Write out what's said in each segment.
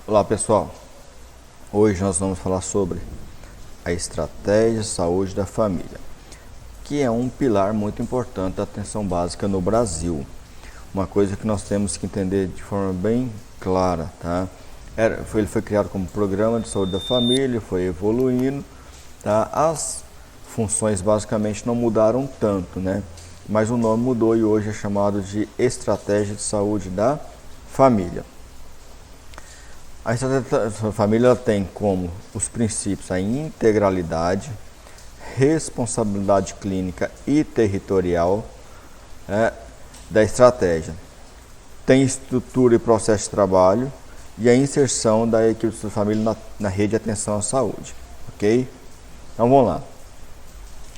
Olá pessoal, hoje nós vamos falar sobre a estratégia de saúde da família, que é um pilar muito importante da atenção básica no Brasil. Uma coisa que nós temos que entender de forma bem clara, tá? Ele foi criado como Programa de Saúde da Família, foi evoluindo, tá? As funções basicamente não mudaram tanto, né? Mas o nome mudou e hoje é chamado de Estratégia de Saúde da Família. A estratégia da família ela tem como os princípios a integralidade, responsabilidade clínica e territorial da estratégia. Tem estrutura e processo de trabalho e a inserção da equipe da família na rede de atenção à saúde. Ok? Então vamos lá.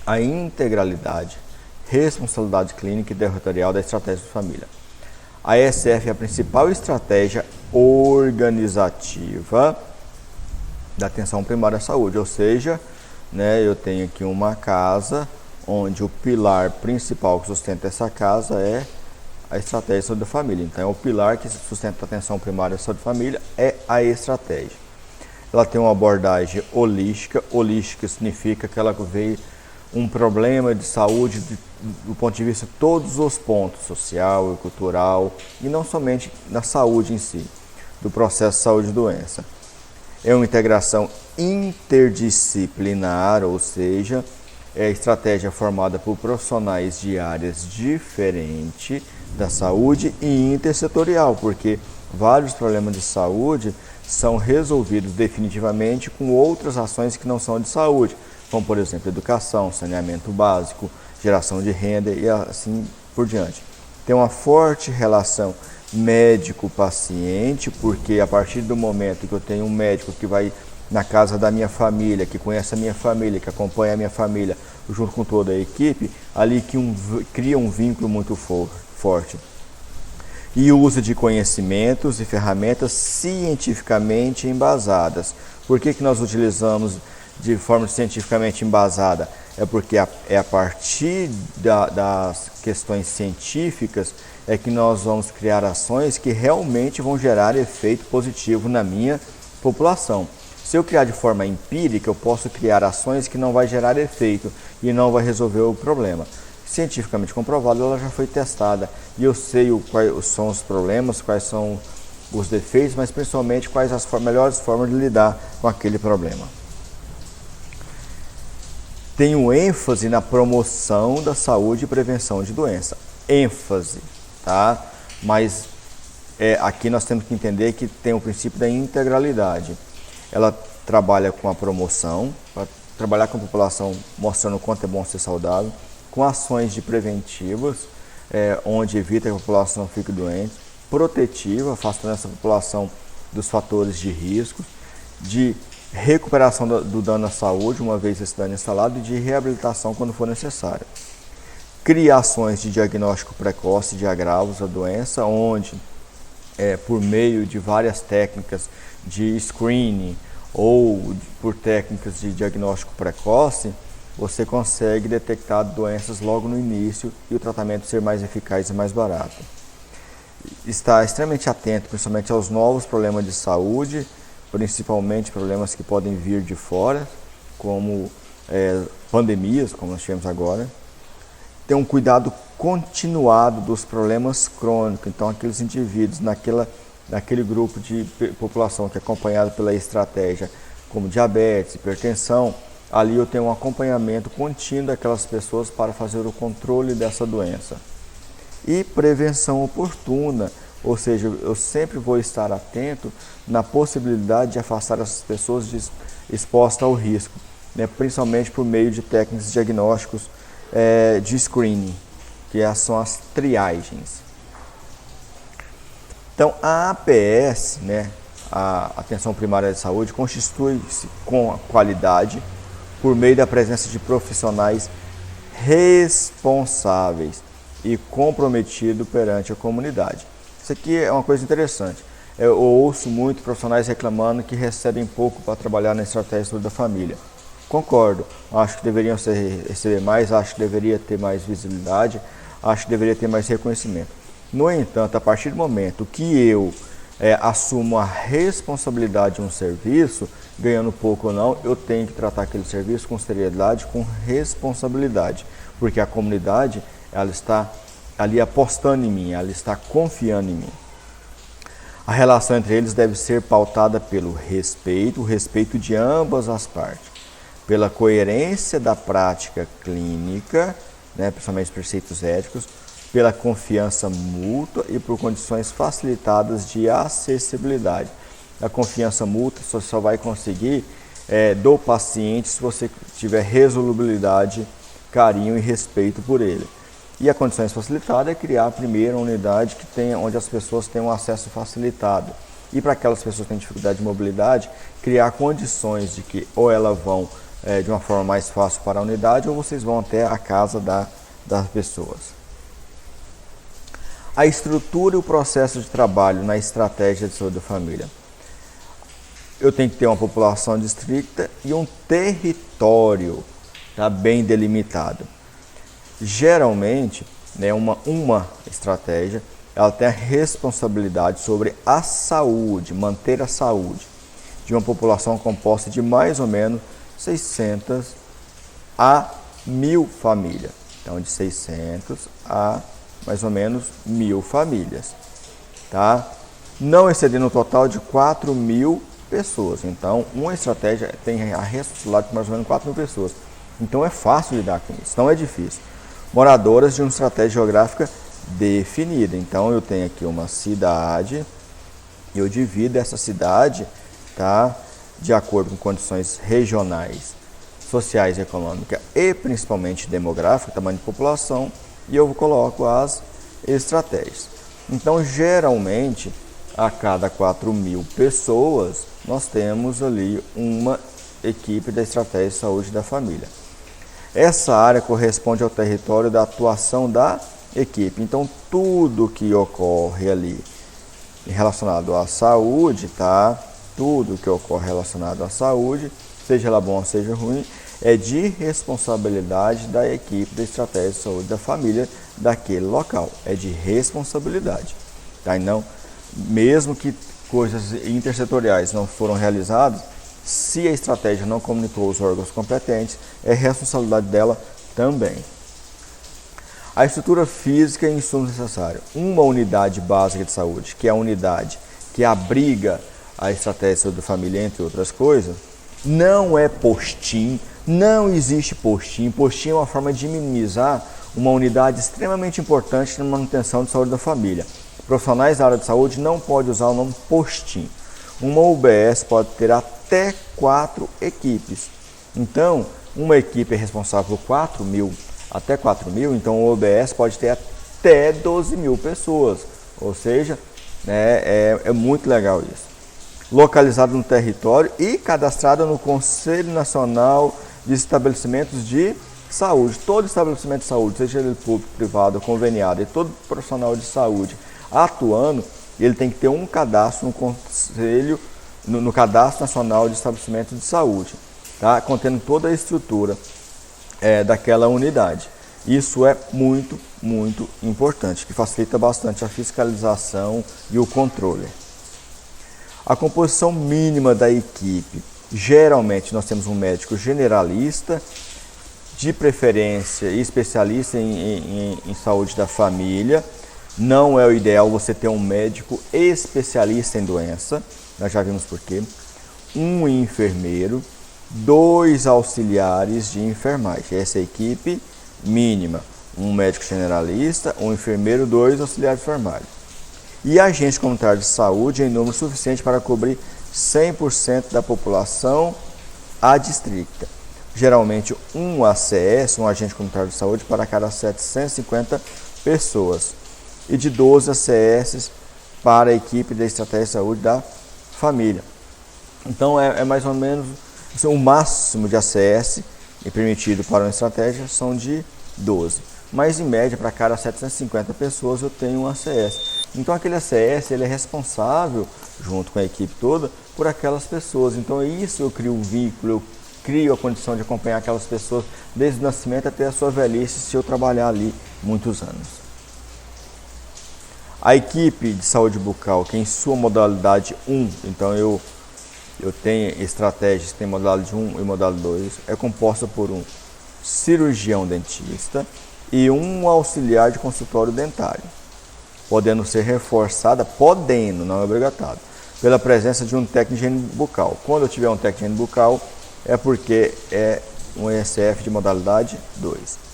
A integralidade, responsabilidade clínica e territorial da estratégia da família. A ESF é a principal estratégia organizativa da atenção primária à saúde, ou seja, eu tenho aqui uma casa onde o pilar principal que sustenta essa casa é a estratégia de saúde da família. Então, o pilar que sustenta a atenção primária à saúde da família é a estratégia. Ela tem uma abordagem holística. Holística significa que ela vê um problema de saúde do ponto de vista de todos os pontos, social e cultural, e não somente na saúde em si, do processo de saúde e doença. É uma integração interdisciplinar, ou seja, é a estratégia formada por profissionais de áreas diferentes da saúde e intersetorial, porque vários problemas de saúde são resolvidos definitivamente com outras ações que não são de saúde, como por exemplo educação, saneamento básico, geração de renda e assim por diante. Tem uma forte relação médico-paciente, porque a partir do momento que eu tenho um médico que vai na casa da minha família, que conhece a minha família, que acompanha a minha família, junto com toda a equipe, ali que cria um vínculo muito forte. E o uso de conhecimentos e ferramentas cientificamente embasadas. Por que nós utilizamos de forma cientificamente embasada? É porque é a partir das questões científicas é que nós vamos criar ações que realmente vão gerar efeito positivo na minha população. Se eu criar de forma empírica, eu posso criar ações que não vai gerar efeito e não vai resolver o problema. Cientificamente comprovado, ela já foi testada e eu sei quais são os problemas, quais são os defeitos, mas principalmente quais as melhores formas de lidar com aquele problema. Tenho ênfase na promoção da saúde e prevenção de doença. ênfase, tá? Mas aqui nós temos que entender que tem o princípio da integralidade. Ela trabalha com a promoção, para trabalhar com a população mostrando o quanto é bom ser saudável, com ações de preventivas, onde evita que a população fique doente, protetiva, afastando essa população dos fatores de risco, de recuperação do dano à saúde, uma vez esse dano instalado, e de reabilitação quando for necessário. Cria ações de diagnóstico precoce de agravos da doença, onde, por meio de várias técnicas de screening ou por técnicas de diagnóstico precoce, você consegue detectar doenças logo no início e o tratamento ser mais eficaz e mais barato. Está extremamente atento, principalmente aos novos problemas de saúde, principalmente problemas que podem vir de fora, como pandemias, como nós tivemos agora. Tem um cuidado continuado dos problemas crônicos, então aqueles indivíduos naquele grupo de população que é acompanhado pela estratégia, como diabetes, hipertensão, ali eu tenho um acompanhamento contínuo daquelas pessoas para fazer o controle dessa doença. E prevenção oportuna, ou seja, eu sempre vou estar atento na possibilidade de afastar essas pessoas expostas ao risco, principalmente por meio de técnicas diagnósticos de screening, que são as triagens. Então, a APS, a Atenção Primária de Saúde, constitui-se com a qualidade por meio da presença de profissionais responsáveis e comprometidos perante a comunidade. Isso aqui é uma coisa interessante. Eu ouço muito profissionais reclamando que recebem pouco para trabalhar na estratégia de saúde da família. Concordo, acho que deveriam receber mais, acho que deveria ter mais visibilidade, acho que deveria ter mais reconhecimento. No entanto, a partir do momento que eu assumo a responsabilidade de um serviço, ganhando pouco ou não, eu tenho que tratar aquele serviço com seriedade, com responsabilidade, porque a comunidade ela está ali apostando em mim, ela está confiando em mim. A relação entre eles deve ser pautada pelo respeito, o respeito de ambas as partes, pela coerência da prática clínica, né, principalmente preceitos éticos, pela confiança mútua e por condições facilitadas de acessibilidade. A confiança mútua você só vai conseguir do paciente se você tiver resolubilidade, carinho e respeito por ele. E a condições facilitadas é criar primeiro uma unidade onde as pessoas tenham acesso facilitado. E para aquelas pessoas que têm dificuldade de mobilidade, criar condições de que ou elas vão de uma forma mais fácil para a unidade ou vocês vão até a casa das pessoas. A estrutura e o processo de trabalho na estratégia de saúde da família. Eu tenho que ter uma população districta e um território bem delimitado. Geralmente, né, uma estratégia, ela tem a responsabilidade sobre a saúde, manter a saúde de uma população composta de mais ou menos 600 a 1.000 famílias. Então, de 600 a mais ou menos 1.000 famílias. Tá? Não excedendo um total de 4.000 pessoas. Então, uma estratégia tem a responsabilidade de mais ou menos 4.000 pessoas. Então, é fácil lidar com isso, não é difícil. Moradoras de uma estratégia geográfica definida. Então, eu tenho aqui uma cidade e eu divido essa cidade, tá, de acordo com condições regionais, sociais e econômicas e principalmente demográficas, tamanho de população, e eu coloco as estratégias. Então, geralmente, a cada 4.000 pessoas, nós temos ali uma equipe da estratégia de saúde da família. Essa área corresponde ao território da atuação da equipe. Então, tudo que ocorre ali relacionado à saúde, tá? Tudo que ocorre relacionado à saúde, seja ela bom ou seja ruim, é de responsabilidade da equipe da estratégia de saúde da família daquele local. É de responsabilidade. Tá? E não, mesmo que coisas intersetoriais não foram realizadas, se a estratégia não comunicou os órgãos competentes, é responsabilidade dela também. A estrutura física e insumos necessários. Uma unidade básica de saúde, que é a unidade que abriga a estratégia de saúde da família, entre outras coisas, não é postim, não existe postim. Postim é uma forma de minimizar uma unidade extremamente importante na manutenção de saúde da família. Profissionais da área de saúde não podem usar o nome postim. Uma UBS pode ter até 4 equipes. Então, uma equipe é responsável por 4.000, até 4.000, então o UBS pode ter até 12.000 pessoas. Ou seja, né, é muito legal isso. Localizado no território e cadastrado no Conselho Nacional de Estabelecimentos de Saúde. Todo estabelecimento de saúde, seja ele público, privado, conveniado, e todo profissional de saúde atuando, ele tem que ter um cadastro no Conselho, no Cadastro Nacional de Estabelecimentos de Saúde, tá? Contendo toda a estrutura daquela unidade. Isso é muito, muito importante, que facilita bastante a fiscalização e o controle. A composição mínima da equipe. Geralmente nós temos um médico generalista, de preferência especialista em saúde da família. Não é o ideal você ter um médico especialista em doença, nós já vimos por quê. Um enfermeiro, 2 auxiliares de enfermagem. Essa é a equipe mínima. Um médico generalista, um enfermeiro, 2 auxiliares de enfermagem. E agente comunitário de saúde em número suficiente para cobrir 100% da população adstricta. Geralmente um ACS, um agente comunitário de saúde, para cada 750 pessoas. E de 12 ACS para a equipe da estratégia de saúde da família. Então é mais ou menos assim, o máximo de ACS permitido para uma estratégia são de 12. Mas em média, para cada 750 pessoas eu tenho um ACS. Então aquele ACS ele é responsável, junto com a equipe toda, por aquelas pessoas. Então isso eu crio um vínculo, eu crio a condição de acompanhar aquelas pessoas desde o nascimento até a sua velhice, se eu trabalhar ali muitos anos. A equipe de saúde bucal, que em sua modalidade 1, então eu tenho estratégias, tem modalidade 1 e modalidade 2, é composta por um cirurgião dentista e um auxiliar de consultório dentário, podendo ser reforçada, não é obrigatório, pela presença de um técnico de higiene bucal. Quando eu tiver um técnico de higiene bucal, é porque é um ESF de modalidade 2.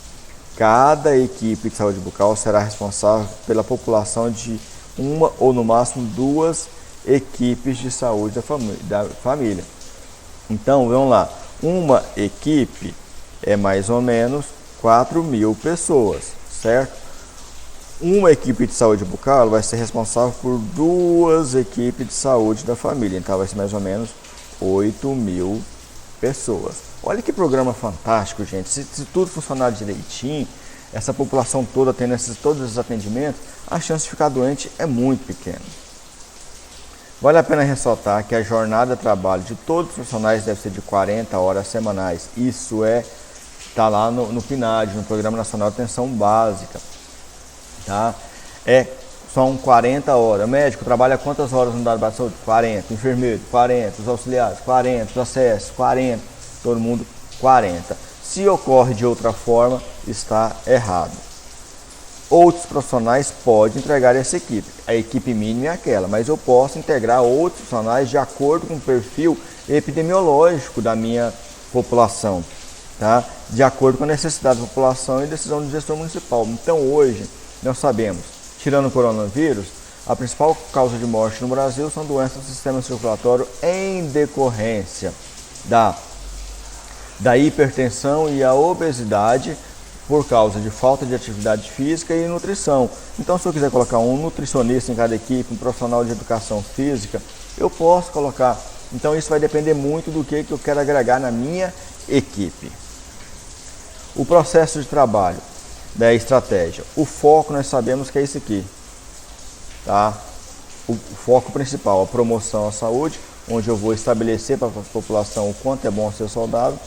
Cada equipe de saúde bucal será responsável pela população de uma ou no máximo 2 equipes de saúde da família. Então, vamos lá, uma equipe é mais ou menos 4.000 pessoas, certo? Uma equipe de saúde bucal vai ser responsável por 2 equipes de saúde da família, então vai ser mais ou menos 8.000 pessoas. Olha que programa fantástico, gente. Se tudo funcionar direitinho, essa população toda tendo todos esses atendimentos, a chance de ficar doente é muito pequena. Vale a pena ressaltar que a jornada de trabalho de todos os profissionais deve ser de 40 horas semanais. Isso está lá no PNAD, no Programa Nacional de Atenção Básica. Tá? São 40 horas. O médico trabalha quantas horas no unidade básica de saúde? 40. Enfermeiro, 40. Os auxiliares, 40. Os acessos, 40. Todo mundo, 40. Se ocorre de outra forma, está errado. Outros profissionais podem entregar essa equipe. A equipe mínima é aquela, mas eu posso integrar outros profissionais de acordo com o perfil epidemiológico da minha população, tá? De acordo com a necessidade da população e decisão do gestor municipal. Então hoje, nós sabemos, tirando o coronavírus, a principal causa de morte no Brasil são doenças do sistema circulatório em decorrência da hipertensão e a obesidade por causa de falta de atividade física e nutrição. Então, se eu quiser colocar um nutricionista em cada equipe, um profissional de educação física, eu posso colocar. Então, isso vai depender muito do que eu quero agregar na minha equipe. O processo de trabalho da estratégia. O foco nós sabemos que é esse aqui. Tá? O foco principal, a promoção à saúde, onde eu vou estabelecer para a população o quanto é bom ser saudável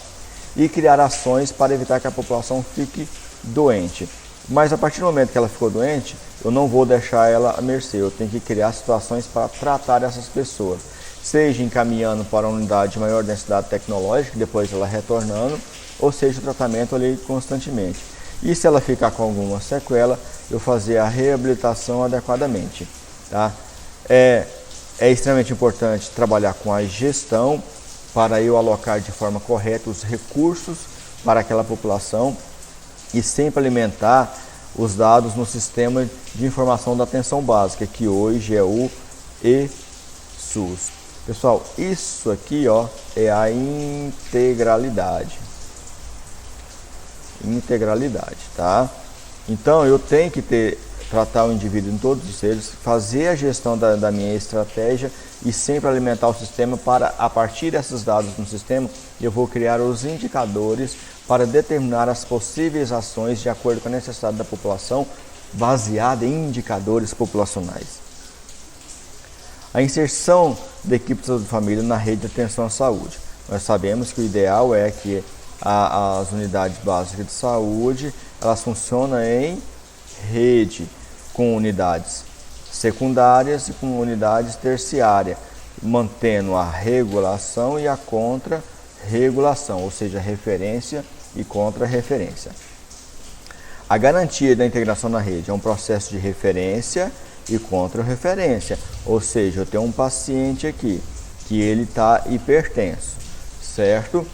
e criar ações para evitar que a população fique doente. Mas a partir do momento que ela ficou doente, eu não vou deixar ela à mercê, eu tenho que criar situações para tratar essas pessoas, seja encaminhando para uma unidade de maior densidade tecnológica, depois ela retornando, ou seja, o tratamento ali constantemente. E se ela ficar com alguma sequela, eu fazer a reabilitação adequadamente. Tá? É extremamente importante trabalhar com a gestão para eu alocar de forma correta os recursos para aquela população e sempre alimentar os dados no sistema de informação da atenção básica, que hoje é o eSUS. Pessoal, isso aqui é a integralidade. Tá? Então eu tenho que tratar o indivíduo em todos os seres, fazer a gestão da minha estratégia e sempre alimentar o sistema para, a partir desses dados no sistema, eu vou criar os indicadores para determinar as possíveis ações de acordo com a necessidade da população, baseada em indicadores populacionais. A inserção da equipe de saúde de família na rede de atenção à saúde. Nós sabemos que o ideal é que as unidades básicas de saúde, elas funcionam em rede, com unidades secundárias e com unidades terciárias, mantendo a regulação e a contra-regulação, ou seja, referência e contra-referência. A garantia da integração na rede é um processo de referência e contra-referência, ou seja, eu tenho um paciente aqui que ele está hipertenso, certo?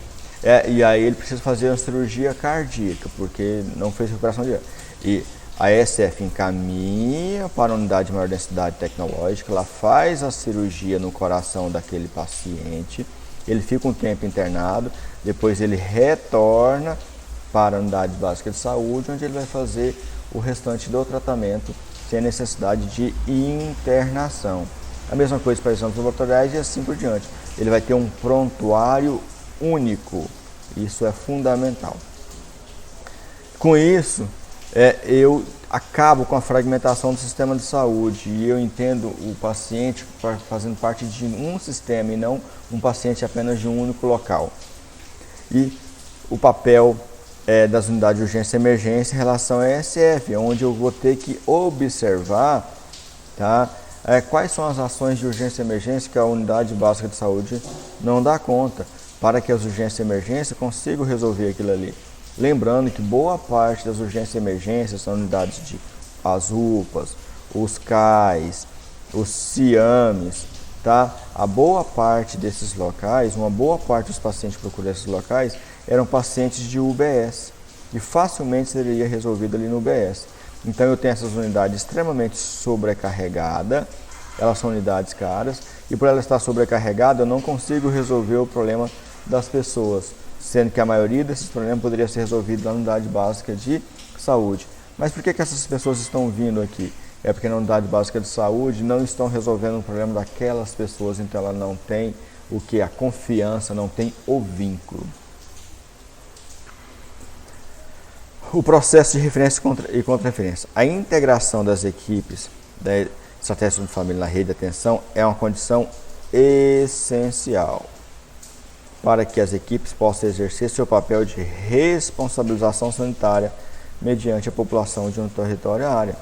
E aí ele precisa fazer uma cirurgia cardíaca, porque não fez recuperação de ar. E a ESF encaminha para a unidade de maior densidade tecnológica, ela faz a cirurgia no coração daquele paciente, ele fica um tempo internado, depois ele retorna para a unidade básica de saúde, onde ele vai fazer o restante do tratamento sem necessidade de internação. A mesma coisa para exames laboratoriais e assim por diante. Ele vai ter um prontuário único, isso é fundamental. Com isso, eu acabo com a fragmentação do sistema de saúde e eu entendo o paciente fazendo parte de um sistema e não um paciente apenas de um único local. E o papel das unidades de urgência e emergência em relação à ESF, onde eu vou ter que observar Tá? Quais são as ações de urgência e emergência que a unidade básica de saúde não dá conta, para que as urgências e emergência consigam resolver aquilo ali? Lembrando que boa parte das urgências e emergências são unidades de as UPAs, os CAIs, os CIAMES, tá? A boa parte desses locais, uma boa parte dos pacientes que procuram esses locais eram pacientes de UBS, que facilmente seria resolvido ali no UBS. Então eu tenho essas unidades extremamente sobrecarregadas, elas são unidades caras, e por ela estar sobrecarregada eu não consigo resolver o problema das pessoas, sendo que a maioria desses problemas poderia ser resolvido na unidade básica de saúde. Mas por que essas pessoas estão vindo aqui? É porque na unidade básica de saúde não estão resolvendo o problema daquelas pessoas, então ela não tem o que? A confiança, não tem o vínculo. O processo de referência e contra-referência. A integração das equipes da estratégia de família na rede de atenção é uma condição essencial para que as equipes possam exercer seu papel de responsabilização sanitária mediante a população de um território e área.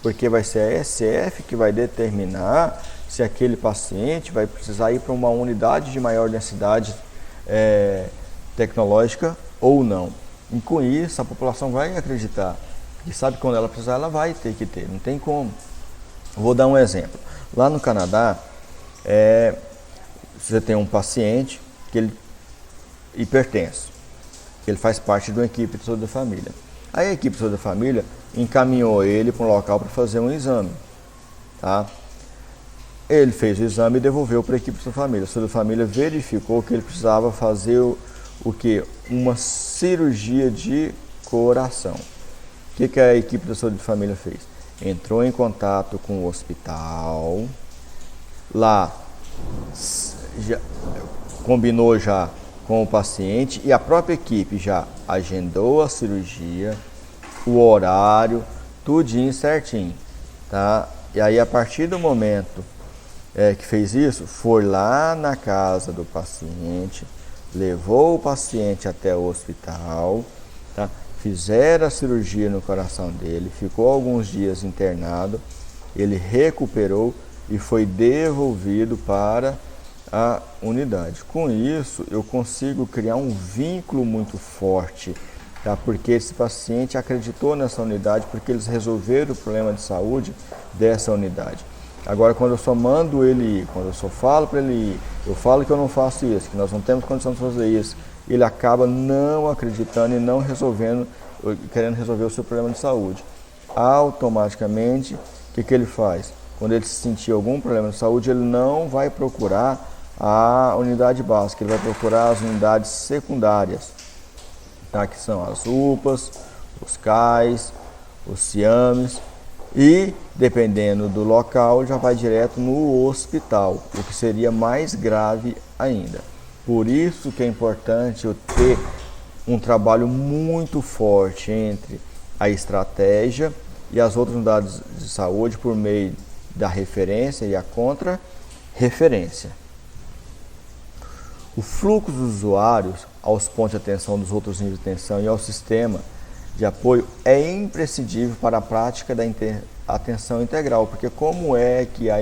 Porque vai ser a SF que vai determinar se aquele paciente vai precisar ir para uma unidade de maior densidade tecnológica ou não. E com isso a população vai acreditar, e sabe que quando ela precisar ela vai ter que ter, não tem como. Vou dar um exemplo. Lá no Canadá, você tem um paciente que ele hipertenso, que ele faz parte de uma equipe de saúde da família. Aí a equipe de saúde da família encaminhou ele para um local para fazer um exame. Tá? Ele fez o exame e devolveu para a equipe de saúde da família. A saúde da família verificou que ele precisava fazer o que? Uma cirurgia de coração. O que a equipe da saúde de família fez? Entrou em contato com o hospital, lá combinou já com o paciente e a própria equipe já agendou a cirurgia, o horário, tudinho certinho, tá? E aí a partir do momento que fez isso, foi lá na casa do paciente, levou o paciente até o hospital, tá? Fizeram a cirurgia no coração dele, ficou alguns dias internado, ele recuperou e foi devolvido para a unidade. Com isso, eu consigo criar um vínculo muito forte, tá? Porque esse paciente acreditou nessa unidade, porque eles resolveram o problema de saúde dessa unidade. Agora, quando eu só mando ele ir, quando eu só falo para ele ir, eu falo que eu não faço isso, que nós não temos condição de fazer isso, ele acaba não acreditando e não resolvendo, querendo resolver o seu problema de saúde. Automaticamente, o que ele faz? Quando ele sentir algum problema de saúde, ele não vai procurar a unidade básica, ele vai procurar as unidades secundárias, tá? Que são as UPAs, os CAIs, os CIAMES, e dependendo do local já vai direto no hospital, o que seria mais grave ainda. Por isso que é importante eu ter um trabalho muito forte entre a estratégia e as outras unidades de saúde por meio da referência e a contra-referência. O fluxo dos usuários aos pontos de atenção dos outros níveis de atenção e ao sistema de apoio é imprescindível para a prática da atenção integral, porque como é que a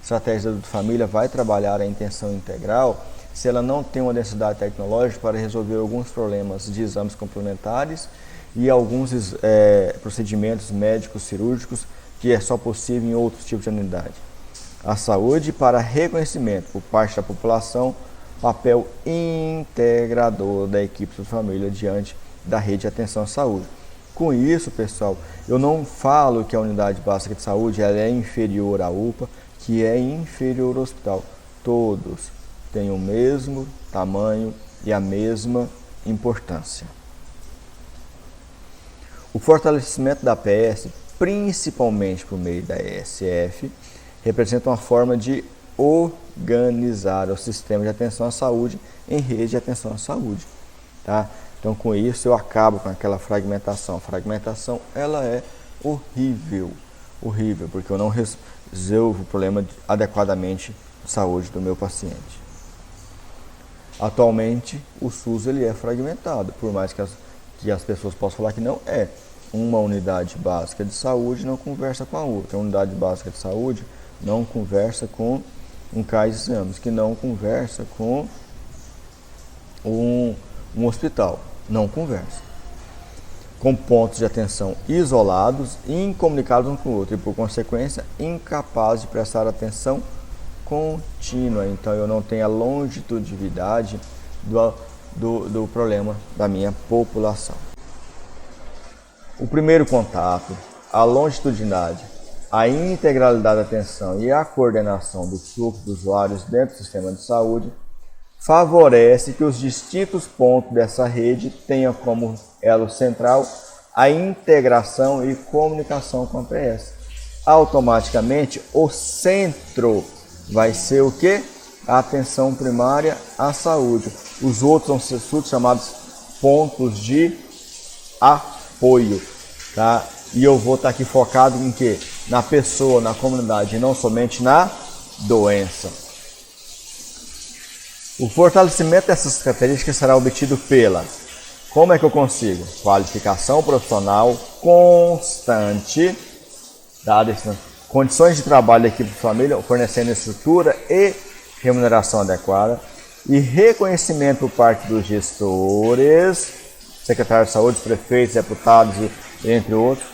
estratégia da família vai trabalhar a atenção integral se ela não tem uma densidade tecnológica para resolver alguns problemas de exames complementares e alguns procedimentos médicos cirúrgicos que é só possível em outros tipos de unidade. A saúde para reconhecimento por parte da população, papel integrador da equipe de família diante da rede de atenção à saúde. Com isso, pessoal, eu não falo que a unidade básica de saúde ela é inferior à UPA, que é inferior ao hospital. Todos têm o mesmo tamanho e a mesma importância. O fortalecimento da PS, principalmente por meio da ESF, representa uma forma de organizar o sistema de atenção à saúde em rede de atenção à saúde, tá? Então, com isso, eu acabo com aquela fragmentação. A fragmentação, ela é horrível, porque eu não resolvo o problema adequadamente de saúde do meu paciente. Atualmente, o SUS ele é fragmentado, por mais que as pessoas possam falar que não é. Uma unidade básica de saúde não conversa com a outra. A unidade básica de saúde não conversa com um CAIS de exames, que não conversa com um hospital, não conversa. Com pontos de atenção isolados, incomunicados um com o outro e, por consequência, incapazes de prestar atenção contínua. Então, eu não tenho a longitudinalidade do problema da minha população. O primeiro contato, a longitudinalidade, a integralidade da atenção e a coordenação do fluxo dos usuários dentro do sistema de saúde favorece que os distintos pontos dessa rede tenham como elo central a integração e comunicação com a APS. Automaticamente, o centro vai ser o quê? A atenção primária à saúde. Os outros vão ser chamados pontos de apoio, tá? E eu vou estar aqui focado em quê? Na pessoa, na comunidade, e não somente na doença. O fortalecimento dessas características será obtido pela, como é que eu consigo? Qualificação profissional constante, dadas condições de trabalho da equipe de família, fornecendo estrutura e remuneração adequada, e reconhecimento por parte dos gestores, secretários de saúde, prefeitos, deputados, entre outros,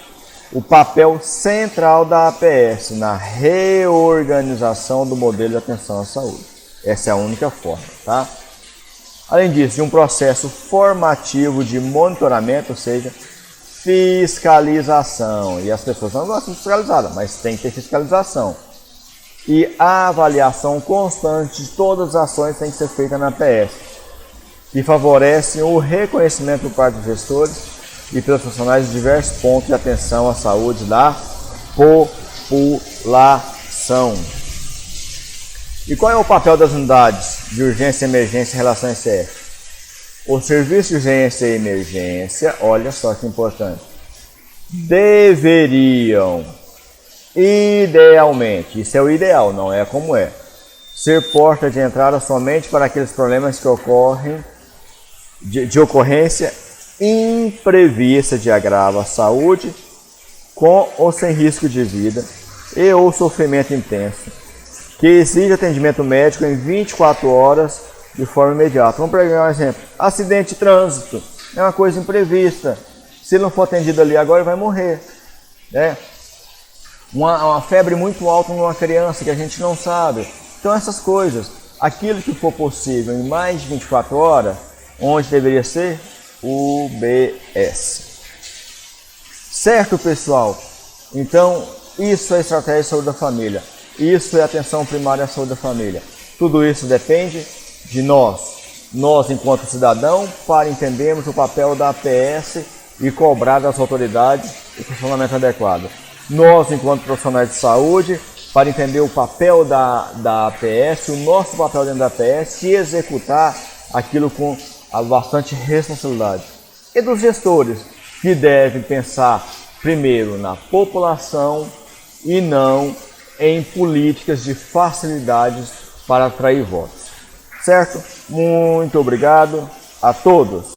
o papel central da APS na reorganização do modelo de atenção à saúde. Essa é a única forma, tá? Além disso, de um processo formativo de monitoramento, ou seja, fiscalização. E as pessoas não gostam de fiscalizada, mas tem que ter fiscalização. E a avaliação constante de todas as ações tem que ser feita na APS, que favorecem o reconhecimento por parte dos gestores e pelos profissionais de diversos pontos de atenção à saúde da população. E qual é o papel das unidades de urgência e emergência em relação a SF? O serviço de urgência e emergência, olha só que importante, deveriam, idealmente, isso é o ideal, não é como é, ser porta de entrada somente para aqueles problemas que ocorrem de ocorrência imprevista de agravo à saúde, com ou sem risco de vida e ou sofrimento intenso, que exige atendimento médico em 24 horas de forma imediata. Vamos pegar um exemplo. Acidente de trânsito é uma coisa imprevista. Se ele não for atendido ali agora, ele vai morrer, né? Uma febre muito alta numa criança que a gente não sabe. Então essas coisas, aquilo que for possível em mais de 24 horas, onde deveria ser? UBS. Certo, pessoal? Então, isso é a estratégia de saúde da família. Isso é a atenção primária à saúde da família. Tudo isso depende de nós enquanto cidadão, para entendermos o papel da APS e cobrar das autoridades o funcionamento adequado. Nós, enquanto profissionais de saúde, para entender o papel da APS, o nosso papel dentro da APS e executar aquilo com bastante responsabilidade. E dos gestores, que devem pensar primeiro na população e não em políticas de facilidades para atrair votos. Certo? Muito obrigado a todos.